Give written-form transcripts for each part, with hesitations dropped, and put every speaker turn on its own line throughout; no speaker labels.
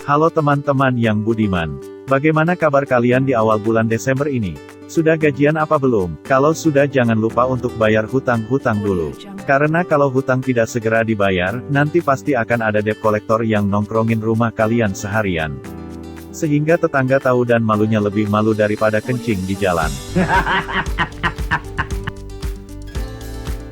Halo teman-teman yang budiman. Bagaimana kabar kalian di awal bulan Desember ini? Sudah gajian apa belum? Kalau sudah, jangan lupa untuk bayar hutang-hutang dulu. Karena kalau hutang tidak segera dibayar, nanti pasti akan ada debt collector yang nongkrongin rumah kalian seharian. Sehingga tetangga tahu dan malunya lebih malu daripada kencing di jalan.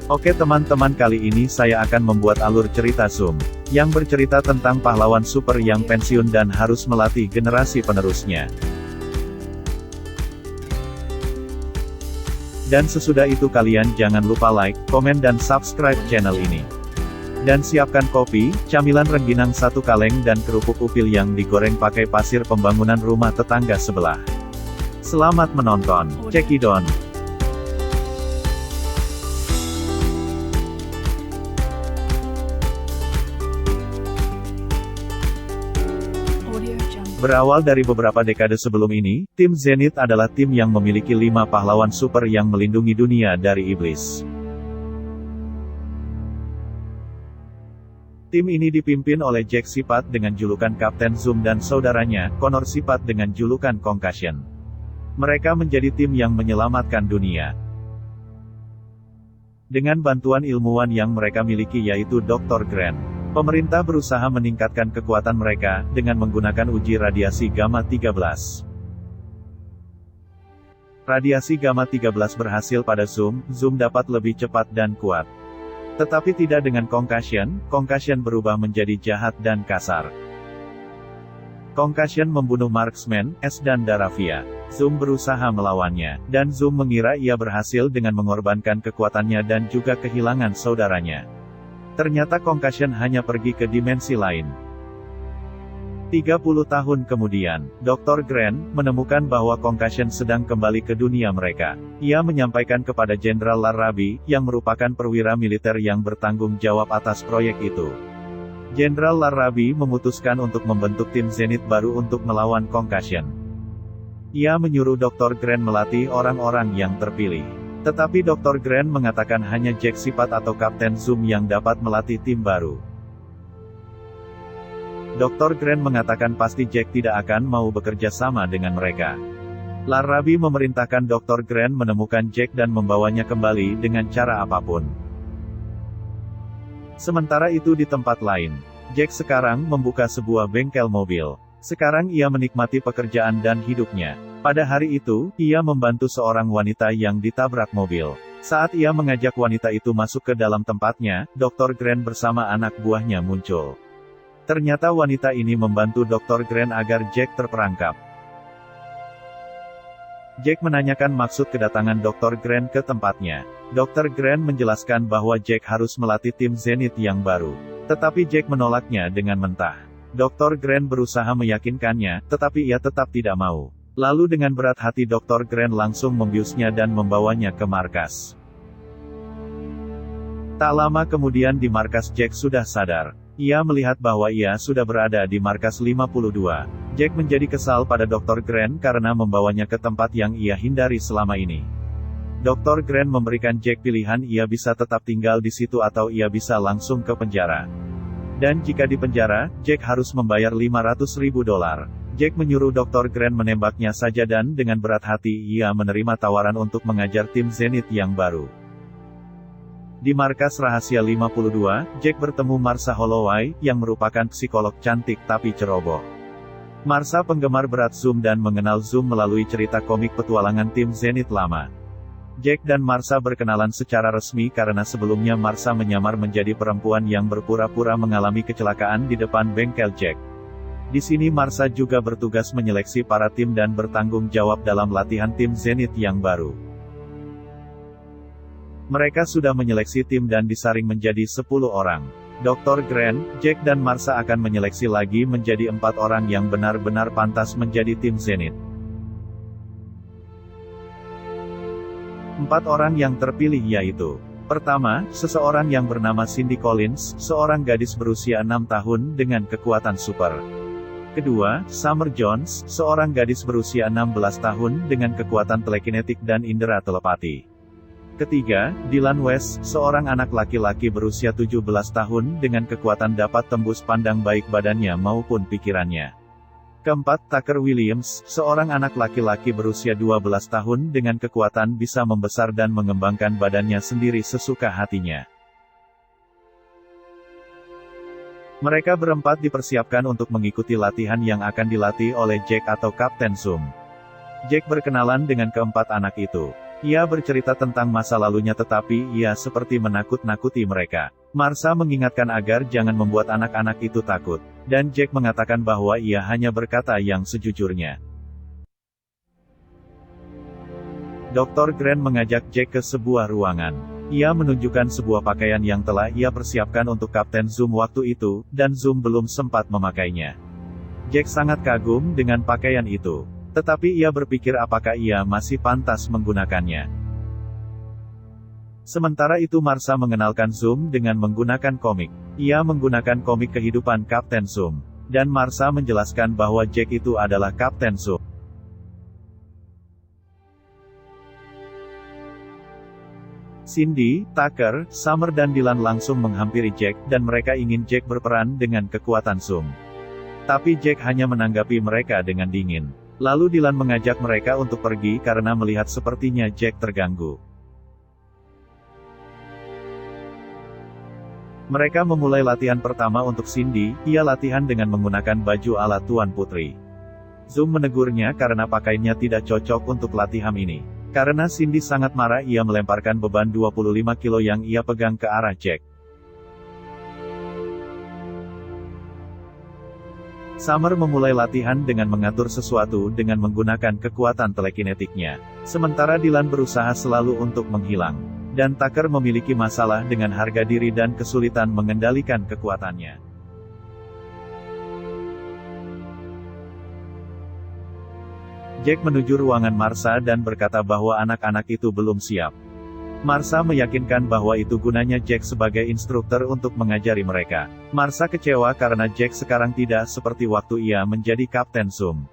Oke teman-teman, kali ini saya akan membuat alur cerita Zoom, yang bercerita tentang pahlawan super yang pensiun dan harus melatih generasi penerusnya. Dan sesudah itu kalian jangan lupa like, komen dan subscribe channel ini. Dan siapkan kopi, camilan rengginang 1 kaleng dan kerupuk upil yang digoreng pakai pasir pembangunan rumah tetangga sebelah. Selamat menonton, cekidot. Berawal dari beberapa dekade sebelum ini, tim Zenith adalah tim yang memiliki 5 pahlawan super yang melindungi dunia dari iblis. Tim ini dipimpin oleh Jack Sipat dengan julukan Kapten Zoom dan saudaranya, Connor Sipat dengan julukan Concussion. Mereka menjadi tim yang menyelamatkan dunia. Dengan bantuan ilmuwan yang mereka miliki yaitu Dr. Grant, pemerintah berusaha meningkatkan kekuatan mereka, dengan menggunakan uji radiasi gamma 13. Radiasi gamma 13 berhasil pada Zoom dapat lebih cepat dan kuat. Tetapi tidak dengan Concussion berubah menjadi jahat dan kasar. Concussion membunuh Marksman, S dan Daravia. Zoom berusaha melawannya, dan Zoom mengira ia berhasil dengan mengorbankan kekuatannya dan juga kehilangan saudaranya. Ternyata Concussion hanya pergi ke dimensi lain. 30 tahun kemudian, Dr. Grant menemukan bahwa Concussion sedang kembali ke dunia mereka. Ia menyampaikan kepada Jenderal Larrabee, yang merupakan perwira militer yang bertanggung jawab atas proyek itu. Jenderal Larrabee memutuskan untuk membentuk tim Zenith baru untuk melawan Concussion. Ia menyuruh Dr. Grant melatih orang-orang yang terpilih. Tetapi Dr. Grant mengatakan hanya Jack Sipat atau Kapten Zoom yang dapat melatih tim baru. Dr. Grant mengatakan pasti Jack tidak akan mau bekerja sama dengan mereka. Larrabee memerintahkan Dr. Grant menemukan Jack dan membawanya kembali dengan cara apapun. Sementara itu di tempat lain, Jack sekarang membuka sebuah bengkel mobil. Sekarang ia menikmati pekerjaan dan hidupnya. Pada hari itu, ia membantu seorang wanita yang ditabrak mobil. Saat ia mengajak wanita itu masuk ke dalam tempatnya, Dr. Grant bersama anak buahnya muncul. Ternyata wanita ini membantu Dr. Grant agar Jack terperangkap. Jack menanyakan maksud kedatangan Dr. Grant ke tempatnya. Dr. Grant menjelaskan bahwa Jack harus melatih tim Zenith yang baru. Tetapi Jack menolaknya dengan mentah. Dr. Grant berusaha meyakinkannya, tetapi ia tetap tidak mau. Lalu dengan berat hati Dr. Grant langsung membiusnya dan membawanya ke markas. Tak lama kemudian di markas Jack sudah sadar. Ia melihat bahwa ia sudah berada di markas 52. Jack menjadi kesal pada Dr. Grant karena membawanya ke tempat yang ia hindari selama ini. Dr. Grant memberikan Jack pilihan, ia bisa tetap tinggal di situ atau ia bisa langsung ke penjara. Dan jika di penjara, Jack harus membayar $500.000. Jack menyuruh Dr. Grant menembaknya saja dan dengan berat hati ia menerima tawaran untuk mengajar tim Zenith yang baru. Di markas rahasia 52, Jack bertemu Marsha Holloway, yang merupakan psikolog cantik tapi ceroboh. Marsha penggemar berat Zoom dan mengenal Zoom melalui cerita komik petualangan tim Zenith lama. Jack dan Marsha berkenalan secara resmi karena sebelumnya Marsha menyamar menjadi perempuan yang berpura-pura mengalami kecelakaan di depan bengkel Jack. Di sini Marsha juga bertugas menyeleksi para tim dan bertanggung jawab dalam latihan tim Zenith yang baru. Mereka sudah menyeleksi tim dan disaring menjadi 10 orang. Dr. Grant, Jack dan Marsha akan menyeleksi lagi menjadi 4 orang yang benar-benar pantas menjadi tim Zenith. 4 orang yang terpilih yaitu: pertama, seseorang yang bernama Cindy Collins, seorang gadis berusia 6 tahun dengan kekuatan super. Kedua, Summer Jones, seorang gadis berusia 16 tahun dengan kekuatan telekinetik dan indera telepati. Ketiga, Dylan West, seorang anak laki-laki berusia 17 tahun dengan kekuatan dapat tembus pandang baik badannya maupun pikirannya. Keempat, Tucker Williams, seorang anak laki-laki berusia 12 tahun dengan kekuatan bisa membesar dan mengembangkan badannya sendiri sesuka hatinya. Mereka berempat dipersiapkan untuk mengikuti latihan yang akan dilatih oleh Jack atau Kapten Zoom. Jack berkenalan dengan keempat anak itu. Ia bercerita tentang masa lalunya tetapi ia seperti menakut-nakuti mereka. Marsha mengingatkan agar jangan membuat anak-anak itu takut. Dan Jack mengatakan bahwa ia hanya berkata yang sejujurnya. Dr. Grant mengajak Jack ke sebuah ruangan. Ia menunjukkan sebuah pakaian yang telah ia persiapkan untuk Kapten Zoom waktu itu, dan Zoom belum sempat memakainya. Jack sangat kagum dengan pakaian itu. Tetapi ia berpikir apakah ia masih pantas menggunakannya. Sementara itu Marsha mengenalkan Zoom dengan menggunakan komik. Ia menggunakan komik kehidupan Kapten Zoom. Dan Marsha menjelaskan bahwa Jack itu adalah Kapten Zoom. Cindy, Tucker, Summer dan Dylan langsung menghampiri Jack, dan mereka ingin Jack berperan dengan kekuatan Zoom. Tapi Jack hanya menanggapi mereka dengan dingin. Lalu Dylan mengajak mereka untuk pergi karena melihat sepertinya Jack terganggu. Mereka memulai latihan pertama untuk Cindy, ia latihan dengan menggunakan baju ala Tuan Putri. Zoom menegurnya karena pakaiannya tidak cocok untuk latihan ini. Karena Cindy sangat marah ia melemparkan beban 25 kilo yang ia pegang ke arah Jack. Summer memulai latihan dengan mengatur sesuatu dengan menggunakan kekuatan telekinetiknya. Sementara Dylan berusaha selalu untuk menghilang. Dan Tucker memiliki masalah dengan harga diri dan kesulitan mengendalikan kekuatannya. Jack menuju ruangan Marsha dan berkata bahwa anak-anak itu belum siap. Marsha meyakinkan bahwa itu gunanya Jack sebagai instruktur untuk mengajari mereka. Marsha kecewa karena Jack sekarang tidak seperti waktu ia menjadi Kapten Zoom.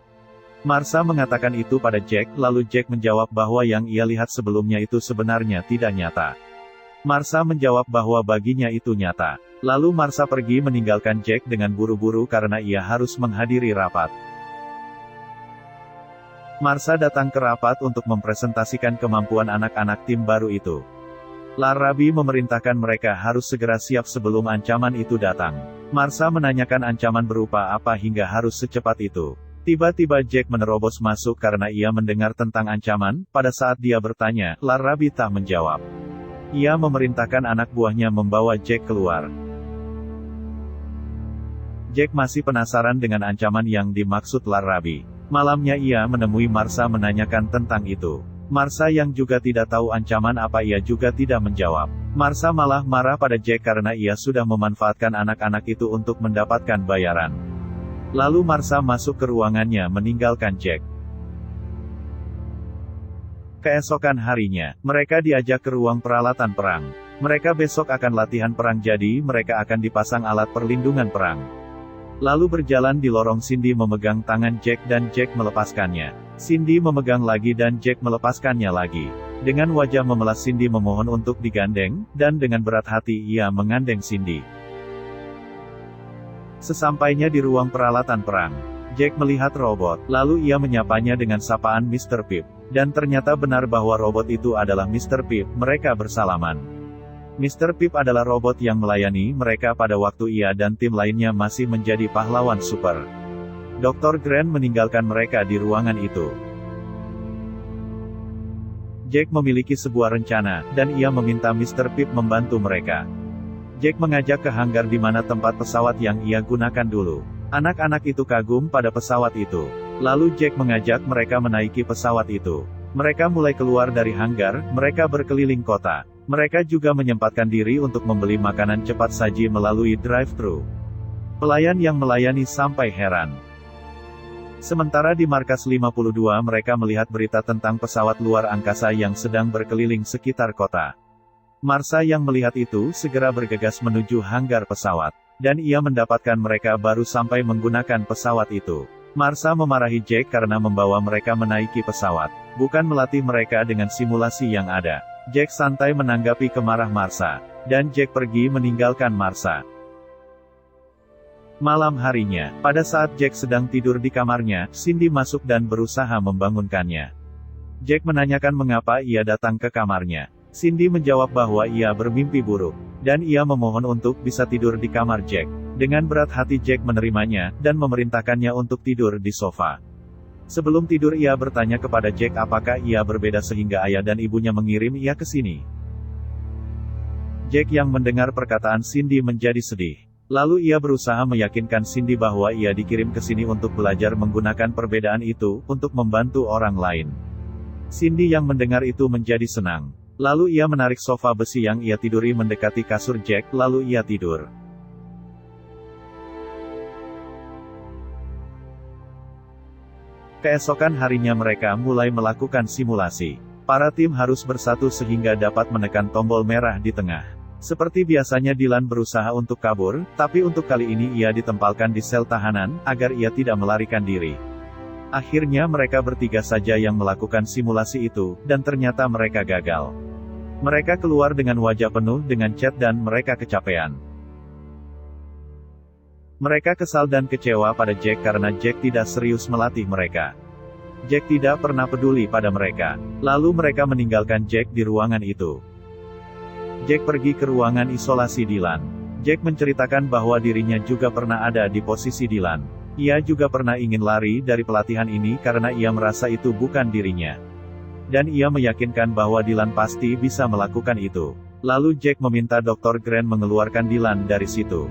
Marsha mengatakan itu pada Jack, lalu Jack menjawab bahwa yang ia lihat sebelumnya itu sebenarnya tidak nyata. Marsha menjawab bahwa baginya itu nyata. Lalu Marsha pergi meninggalkan Jack dengan buru-buru karena ia harus menghadiri rapat. Marsha datang ke rapat untuk mempresentasikan kemampuan anak-anak tim baru itu. Larrabee memerintahkan mereka harus segera siap sebelum ancaman itu datang. Marsha menanyakan ancaman berupa apa hingga harus secepat itu. Tiba-tiba Jack menerobos masuk karena ia mendengar tentang ancaman. Pada saat dia bertanya, Larrabee tak menjawab. Ia memerintahkan anak buahnya membawa Jack keluar. Jack masih penasaran dengan ancaman yang dimaksud Larrabee. Malamnya ia menemui Marsha menanyakan tentang itu. Marsha yang juga tidak tahu ancaman apa ia juga tidak menjawab. Marsha malah marah pada Jack karena ia sudah memanfaatkan anak-anak itu untuk mendapatkan bayaran. Lalu Marsha masuk ke ruangannya meninggalkan Jack. Keesokan harinya, mereka diajak ke ruang peralatan perang. Mereka besok akan latihan perang jadi mereka akan dipasang alat perlindungan perang. Lalu berjalan di lorong Cindy memegang tangan Jack dan Jack melepaskannya. Cindy memegang lagi dan Jack melepaskannya lagi. Dengan wajah memelas Cindy memohon untuk digandeng, dan dengan berat hati ia mengandeng Cindy. Sesampainya di ruang peralatan perang, Jack melihat robot, lalu ia menyapanya dengan sapaan Mr. Pip. Dan ternyata benar bahwa robot itu adalah Mr. Pip, mereka bersalaman. Mr. Pip adalah robot yang melayani mereka pada waktu ia dan tim lainnya masih menjadi pahlawan super. Dr. Grant meninggalkan mereka di ruangan itu. Jack memiliki sebuah rencana, dan ia meminta Mr. Pip membantu mereka. Jack mengajak ke hanggar di mana tempat pesawat yang ia gunakan dulu. Anak-anak itu kagum pada pesawat itu. Lalu Jack mengajak mereka menaiki pesawat itu. Mereka mulai keluar dari hanggar, mereka berkeliling kota. Mereka juga menyempatkan diri untuk membeli makanan cepat saji melalui drive-thru. Pelayan yang melayani sampai heran. Sementara di markas 52 mereka melihat berita tentang pesawat luar angkasa yang sedang berkeliling sekitar kota. Marsha yang melihat itu segera bergegas menuju hanggar pesawat. Dan ia mendapatkan mereka baru sampai menggunakan pesawat itu. Marsha memarahi Jack karena membawa mereka menaiki pesawat, bukan melatih mereka dengan simulasi yang ada. Jack santai menanggapi kemarah Marsha, dan Jack pergi meninggalkan Marsha. Malam harinya, pada saat Jack sedang tidur di kamarnya, Cindy masuk dan berusaha membangunkannya. Jack menanyakan mengapa ia datang ke kamarnya. Cindy menjawab bahwa ia bermimpi buruk, dan ia memohon untuk bisa tidur di kamar Jack. Dengan berat hati Jack menerimanya, dan memerintahkannya untuk tidur di sofa. Sebelum tidur ia bertanya kepada Jack apakah ia berbeda sehingga ayah dan ibunya mengirim ia ke sini. Jack yang mendengar perkataan Cindy menjadi sedih. Lalu ia berusaha meyakinkan Cindy bahwa ia dikirim ke sini untuk belajar menggunakan perbedaan itu, untuk membantu orang lain. Cindy yang mendengar itu menjadi senang. Lalu ia menarik sofa besi yang ia tiduri mendekati kasur Jack, lalu ia tidur. Keesokan harinya mereka mulai melakukan simulasi. Para tim harus bersatu sehingga dapat menekan tombol merah di tengah. Seperti biasanya Dylan berusaha untuk kabur, tapi untuk kali ini ia ditempelkan di sel tahanan, agar ia tidak melarikan diri. Akhirnya mereka bertiga saja yang melakukan simulasi itu, dan ternyata mereka gagal. Mereka keluar dengan wajah penuh dengan cat dan mereka kecapean. Mereka kesal dan kecewa pada Jack karena Jack tidak serius melatih mereka. Jack tidak pernah peduli pada mereka. Lalu mereka meninggalkan Jack di ruangan itu. Jack pergi ke ruangan isolasi Dylan. Jack menceritakan bahwa dirinya juga pernah ada di posisi Dylan. Ia juga pernah ingin lari dari pelatihan ini karena ia merasa itu bukan dirinya. Dan ia meyakinkan bahwa Dylan pasti bisa melakukan itu. Lalu Jack meminta Dr. Grant mengeluarkan Dylan dari situ.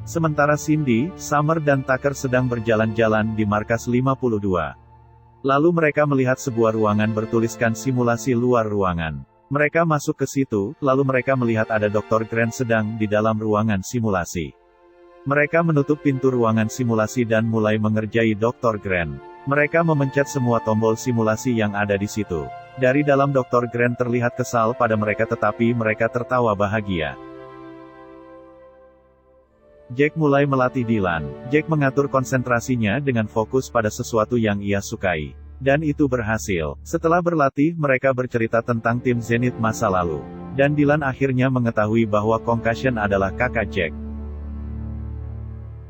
Sementara Cindy, Summer dan Tucker sedang berjalan-jalan di markas 52. Lalu mereka melihat sebuah ruangan bertuliskan simulasi luar ruangan. Mereka masuk ke situ, lalu mereka melihat ada Dr. Grant sedang di dalam ruangan simulasi. Mereka menutup pintu ruangan simulasi dan mulai mengerjai Dr. Grant. Mereka memencet semua tombol simulasi yang ada di situ. Dari dalam Dr. Grant terlihat kesal pada mereka tetapi mereka tertawa bahagia. Jack mulai melatih Dylan. Jack mengatur konsentrasinya dengan fokus pada sesuatu yang ia sukai. Dan itu berhasil. Setelah berlatih, mereka bercerita tentang tim Zenith masa lalu. Dan Dylan akhirnya mengetahui bahwa Concussion adalah kakak Jack.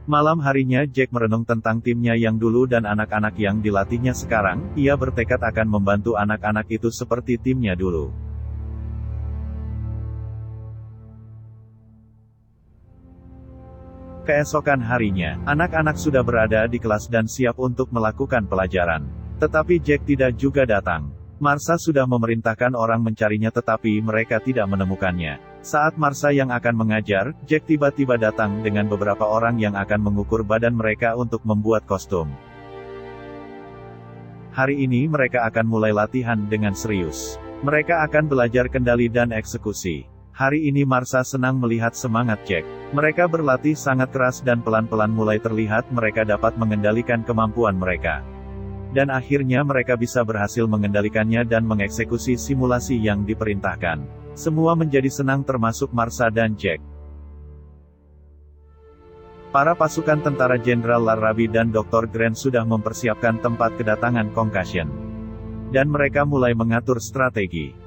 Malam harinya Jack merenung tentang timnya yang dulu dan anak-anak yang dilatihnya sekarang. Ia bertekad akan membantu anak-anak itu seperti timnya dulu. Keesokan harinya, anak-anak sudah berada di kelas dan siap untuk melakukan pelajaran. Tetapi Jack tidak juga datang. Marsha sudah memerintahkan orang mencarinya tetapi mereka tidak menemukannya. Saat Marsha yang akan mengajar, Jack tiba-tiba datang dengan beberapa orang yang akan mengukur badan mereka untuk membuat kostum. Hari ini mereka akan mulai latihan dengan serius. Mereka akan belajar kendali dan eksekusi. Hari ini Marsha senang melihat semangat Jack. Mereka berlatih sangat keras dan pelan-pelan mulai terlihat mereka dapat mengendalikan kemampuan mereka. Dan akhirnya mereka bisa berhasil mengendalikannya dan mengeksekusi simulasi yang diperintahkan. Semua menjadi senang termasuk Marsha dan Jack. Para pasukan tentara Jenderal Larrabee dan Dr. Grant sudah mempersiapkan tempat kedatangan Concussion. Dan mereka mulai mengatur strategi.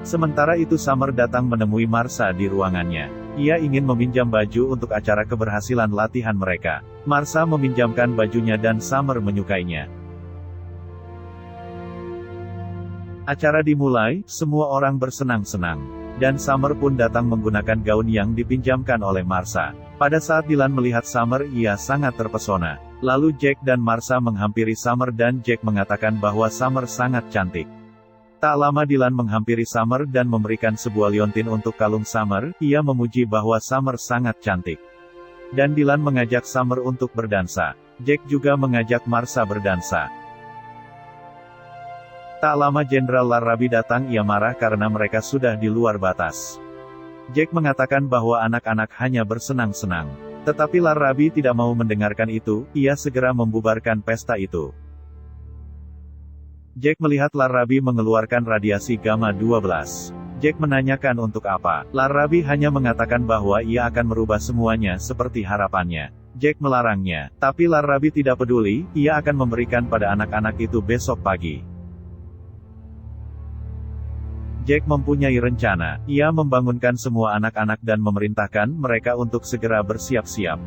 Sementara itu Summer datang menemui Marsha di ruangannya. Ia ingin meminjam baju untuk acara keberhasilan latihan mereka. Marsha meminjamkan bajunya dan Summer menyukainya. Acara dimulai, semua orang bersenang-senang. Dan Summer pun datang menggunakan gaun yang dipinjamkan oleh Marsha. Pada saat Dylan melihat Summer ia sangat terpesona. Lalu Jack dan Marsha menghampiri Summer dan Jack mengatakan bahwa Summer sangat cantik. Tak lama Dylan menghampiri Summer dan memberikan sebuah liontin untuk kalung Summer. Ia memuji bahwa Summer sangat cantik. Dan Dylan mengajak Summer untuk berdansa. Jack juga mengajak Marsha berdansa. Tak lama Jenderal Larrabee datang. Ia marah karena mereka sudah di luar batas. Jack mengatakan bahwa anak-anak hanya bersenang-senang. Tetapi Larrabee tidak mau mendengarkan itu. Ia segera membubarkan pesta itu. Jack melihat Larrabee mengeluarkan radiasi gamma 12. Jack menanyakan untuk apa. Larrabee hanya mengatakan bahwa ia akan merubah semuanya seperti harapannya. Jack melarangnya, tapi Larrabee tidak peduli, ia akan memberikan pada anak-anak itu besok pagi. Jack mempunyai rencana. Ia membangunkan semua anak-anak dan memerintahkan mereka untuk segera bersiap-siap.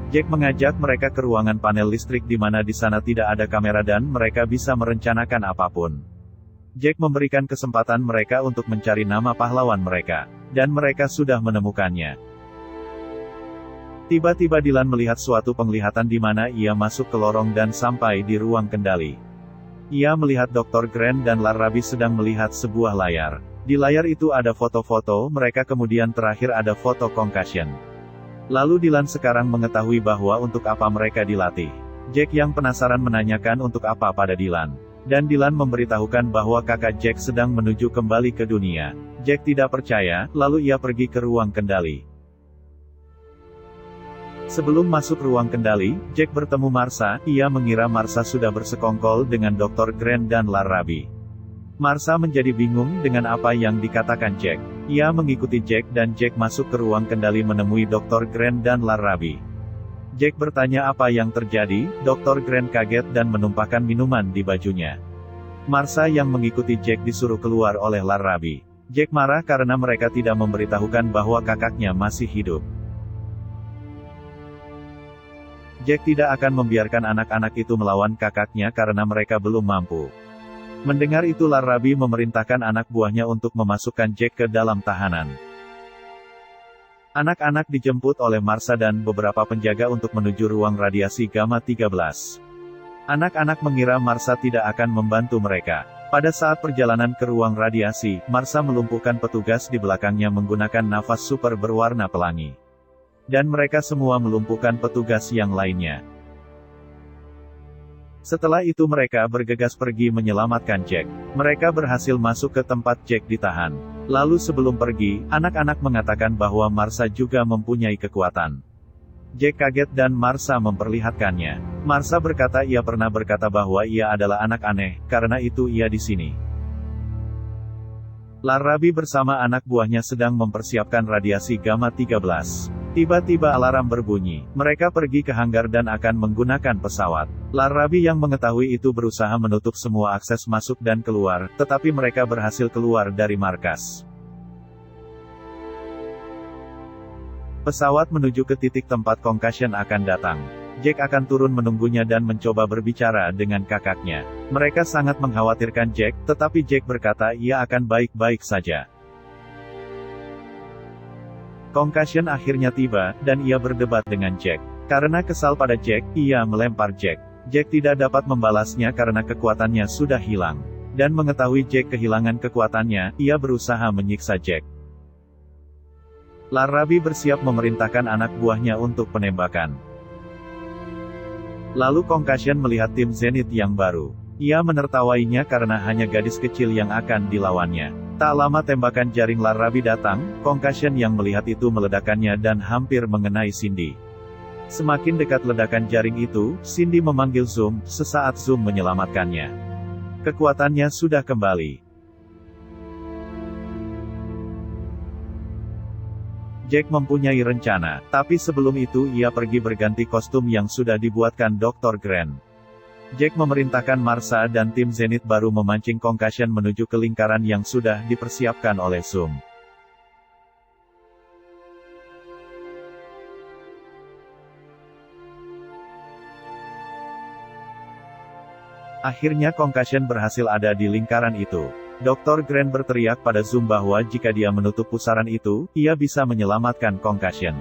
Jack mengajak mereka ke ruangan panel listrik di mana di sana tidak ada kamera dan mereka bisa merencanakan apapun. Jack memberikan kesempatan mereka untuk mencari nama pahlawan mereka. Dan mereka sudah menemukannya. Tiba-tiba Dylan melihat suatu penglihatan di mana ia masuk ke lorong dan sampai di ruang kendali. Ia melihat Dr. Grant dan Larrabee sedang melihat sebuah layar. Di layar itu ada foto-foto mereka, kemudian terakhir ada foto Concussion. Lalu Dylan sekarang mengetahui bahwa untuk apa mereka dilatih. Jack yang penasaran menanyakan untuk apa pada Dylan. Dan Dylan memberitahukan bahwa kakak Jack sedang menuju kembali ke dunia. Jack tidak percaya, lalu ia pergi ke ruang kendali. Sebelum masuk ruang kendali, Jack bertemu Marsha. Ia mengira Marsha sudah bersekongkol dengan Dr. Grant dan Larrabee. Marsha menjadi bingung dengan apa yang dikatakan Jack. Ia mengikuti Jack dan Jack masuk ke ruang kendali menemui Dr. Grant dan Larrabee. Jack bertanya apa yang terjadi. Dr. Grant kaget dan menumpahkan minuman di bajunya. Marsha yang mengikuti Jack disuruh keluar oleh Larrabee. Jack marah karena mereka tidak memberitahukan bahwa kakaknya masih hidup. Jack tidak akan membiarkan anak-anak itu melawan kakaknya karena mereka belum mampu. Mendengar itu Larrabee memerintahkan anak buahnya untuk memasukkan Jack ke dalam tahanan. Anak-anak dijemput oleh Marsha dan beberapa penjaga untuk menuju ruang radiasi Gamma 13. Anak-anak mengira Marsha tidak akan membantu mereka. Pada saat perjalanan ke ruang radiasi, Marsha melumpuhkan petugas di belakangnya menggunakan nafas super berwarna pelangi. Dan mereka semua melumpuhkan petugas yang lainnya. Setelah itu mereka bergegas pergi menyelamatkan Jack. Mereka berhasil masuk ke tempat Jack ditahan. Lalu sebelum pergi, anak-anak mengatakan bahwa Marsha juga mempunyai kekuatan. Jack kaget dan Marsha memperlihatkannya. Marsha berkata ia pernah berkata bahwa ia adalah anak aneh, karena itu ia di sini. Larrabee bersama anak buahnya sedang mempersiapkan radiasi Gamma 13. Tiba-tiba alarm berbunyi. Mereka pergi ke hanggar dan akan menggunakan pesawat. Larrabee yang mengetahui itu berusaha menutup semua akses masuk dan keluar, tetapi mereka berhasil keluar dari markas. Pesawat menuju ke titik tempat Concussion akan datang. Jack akan turun menunggunya dan mencoba berbicara dengan kakaknya. Mereka sangat mengkhawatirkan Jack, tetapi Jack berkata ia akan baik-baik saja. Concussion akhirnya tiba, dan ia berdebat dengan Jack. Karena kesal pada Jack, ia melempar Jack. Jack tidak dapat membalasnya karena kekuatannya sudah hilang. Dan mengetahui Jack kehilangan kekuatannya, ia berusaha menyiksa Jack. Larrabee bersiap memerintahkan anak buahnya untuk penembakan. Lalu Concussion melihat tim Zenith yang baru. Ia menertawainya karena hanya gadis kecil yang akan dilawannya. Tak lama tembakan jaring Larrabee datang, Concussion yang melihat itu meledakkannya dan hampir mengenai Cindy. Semakin dekat ledakan jaring itu, Cindy memanggil Zoom. Sesaat Zoom menyelamatkannya. Kekuatannya sudah kembali. Jack mempunyai rencana, tapi sebelum itu ia pergi berganti kostum yang sudah dibuatkan Dr. Grant. Jack memerintahkan Marsha dan tim Zenith baru memancing Concussion menuju ke lingkaran yang sudah dipersiapkan oleh Zoom. Akhirnya Concussion berhasil ada di lingkaran itu. Dr. Grant berteriak pada Zoom bahwa jika dia menutup pusaran itu, ia bisa menyelamatkan Concussion.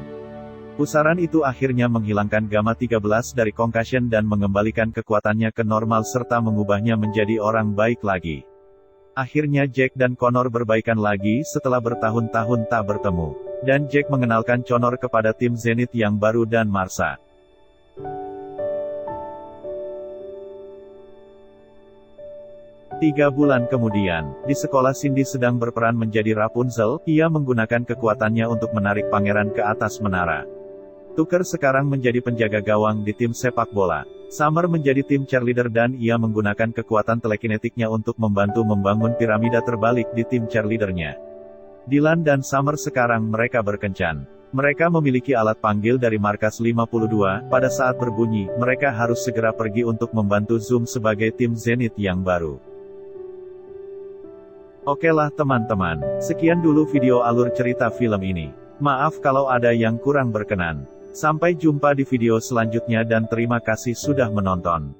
Pusaran itu akhirnya menghilangkan Gamma 13 dari Concussion dan mengembalikan kekuatannya ke normal serta mengubahnya menjadi orang baik lagi. Akhirnya Jack dan Connor berbaikan lagi setelah bertahun-tahun tak bertemu. Dan Jack mengenalkan Connor kepada tim Zenith yang baru dan Marsha. Tiga bulan kemudian, di sekolah Cindy sedang berperan menjadi Rapunzel. Ia menggunakan kekuatannya untuk menarik pangeran ke atas menara. Tucker sekarang menjadi penjaga gawang di tim sepak bola. Summer menjadi tim cheerleader dan ia menggunakan kekuatan telekinetiknya untuk membantu membangun piramida terbalik di tim cheerleadernya. Dylan dan Summer sekarang mereka berkencan. Mereka memiliki alat panggil dari markas 52, pada saat berbunyi, mereka harus segera pergi untuk membantu Zoom sebagai tim Zenith yang baru. Oke lah teman-teman, sekian dulu video alur cerita film ini. Maaf kalau ada yang kurang berkenan. Sampai jumpa di video selanjutnya dan terima kasih sudah menonton.